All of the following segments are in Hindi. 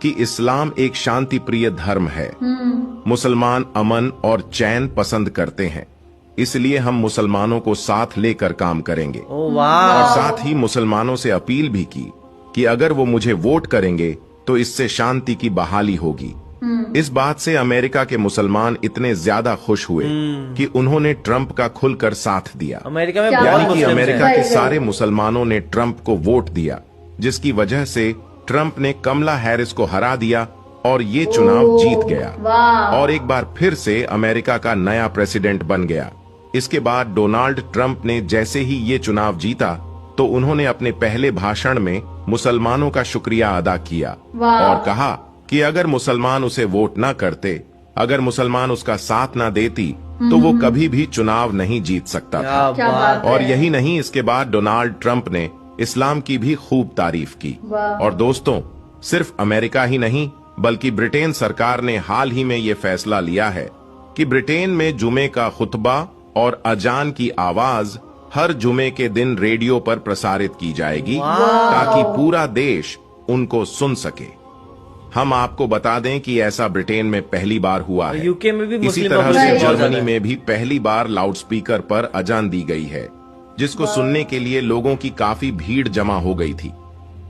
कि इस्लाम एक शांति प्रिय धर्म है। मुसलमान अमन और चैन पसंद करते हैं, इसलिए हम मुसलमानों को साथ लेकर काम करेंगे। और साथ ही मुसलमानों से अपील भी की कि अगर वो मुझे वोट करेंगे तो इससे शांति की बहाली होगी। इस बात से अमेरिका के मुसलमान इतने ज्यादा खुश हुए कि उन्होंने ट्रंप का खुलकर साथ दिया। अमेरिका में यानी कि अमेरिका के सारे मुसलमानों ने ट्रंप को वोट दिया, जिसकी वजह से ट्रंप ने कमला हैरिस को हरा दिया और ये चुनाव जीत गया और एक बार फिर से अमेरिका का नया प्रेसिडेंट बन गया। इसके बाद डोनाल्ड ट्रंप ने जैसे ही ये चुनाव जीता तो उन्होंने अपने पहले भाषण में मुसलमानों का शुक्रिया अदा किया और कहा कि अगर मुसलमान उसे वोट ना करते, अगर मुसलमान उसका साथ ना देती तो वो कभी भी चुनाव नहीं जीत सकता था। और यही नहीं, इसके बाद डोनाल्ड ट्रंप ने इस्लाम की भी खूब तारीफ की। और दोस्तों, सिर्फ अमेरिका ही नहीं बल्कि ब्रिटेन सरकार ने हाल ही में ये फैसला लिया है कि ब्रिटेन में जुमे का खुतबा और अजान की आवाज हर जुमे के दिन रेडियो पर प्रसारित की जाएगी ताकि पूरा देश उनको सुन सके। हम आपको बता दें कि ऐसा ब्रिटेन में पहली बार हुआ है। यूके में भी इसी तरह से जर्मनी में भी पहली बार लाउडस्पीकर पर अजान दी गई है, जिसको सुनने के लिए लोगों की काफी भीड़ जमा हो गई थी।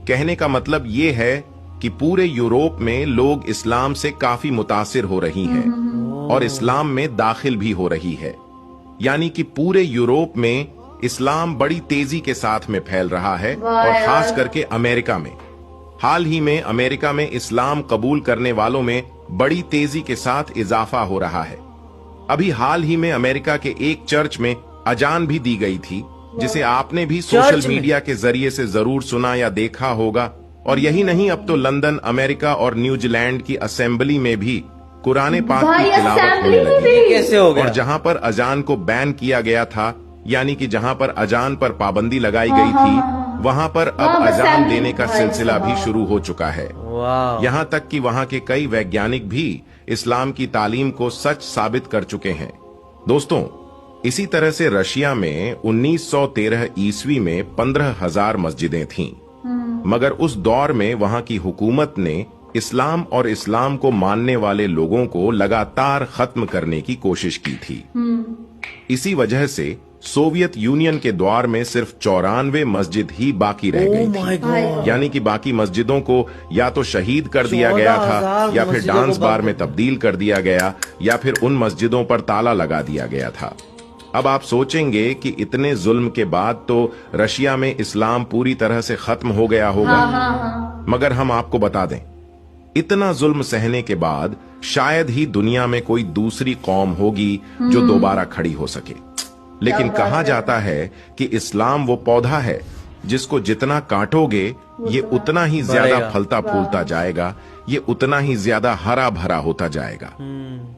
कहने का मतलब ये है कि पूरे यूरोप में लोग इस्लाम से काफी मुतासिर हो रही हैं और इस्लाम में दाखिल भी हो रही है। यानी कि पूरे यूरोप में इस्लाम बड़ी तेजी के साथ में फैल रहा है और खास करके अमेरिका में। हाल ही में अमेरिका में इस्लाम कबूल करने वालों में बड़ी तेजी के साथ इजाफा हो रहा है। अभी हाल ही में अमेरिका के एक चर्च में अजान भी दी गई थी, जिसे आपने भी सोशल मीडिया के जरिए से जरूर सुना या देखा होगा। और यही नहीं, अब तो लंदन, अमेरिका और न्यूजीलैंड की असेंबली में भी कुरान पाक की तिलावत होने लगी। कैसे हो गया? और जहां पर अजान को बैन किया गया था, यानी कि जहां पर अजान पर पाबंदी लगाई गई थी, वहां पर अब अजान देने का सिलसिला भी शुरू हो चुका है। यहाँ तक कि वहां के कई वैज्ञानिक भी इस्लाम की तालीम को सच साबित कर चुके हैं। दोस्तों, इसी तरह से रशिया में 1913 ईस्वी में 15,000 मस्जिदें थीं, मगर उस दौर में वहां की हुकूमत ने इस्लाम और इस्लाम को मानने वाले लोगों को लगातार खत्म करने की कोशिश की थी। इसी वजह से सोवियत यूनियन के दौर में सिर्फ 94 मस्जिद ही बाकी रह गई थी। यानी कि बाकी मस्जिदों को या तो शहीद कर दिया गया था, या फिर डांस बार में तब्दील कर दिया गया, या फिर उन मस्जिदों पर ताला लगा दिया गया था। अब आप सोचेंगे कि इतने जुल्म के बाद तो रशिया में इस्लाम पूरी तरह से खत्म हो गया होगा। मगर हम आपको बता दें, इतना जुल्म सहने के बाद शायद ही दुनिया में कोई दूसरी कौम होगी जो दोबारा खड़ी हो सके। लेकिन कहा जाता है कि इस्लाम वो पौधा है जिसको जितना काटोगे ये उतना ही ज्यादा फलता फूलता जाएगा, ये उतना ही ज्यादा हरा भरा होता जाएगा।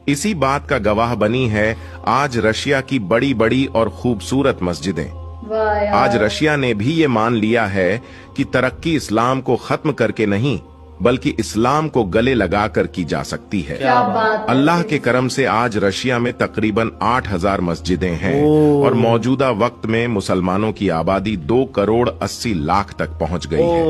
इसी बात का गवाह बनी है आज रशिया की बड़ी बड़ी और खूबसूरत मस्जिदें। आज रशिया ने भी ये मान लिया है कि तरक्की इस्लाम को खत्म करके नहीं बल्कि इस्लाम को गले लगाकर की जा सकती है। अल्लाह के करम से आज रशिया में तकरीबन 8,000 मस्जिदें हैं और मौजूदा वक्त में मुसलमानों की आबादी 2 करोड़ 80 लाख तक पहुंच गई है।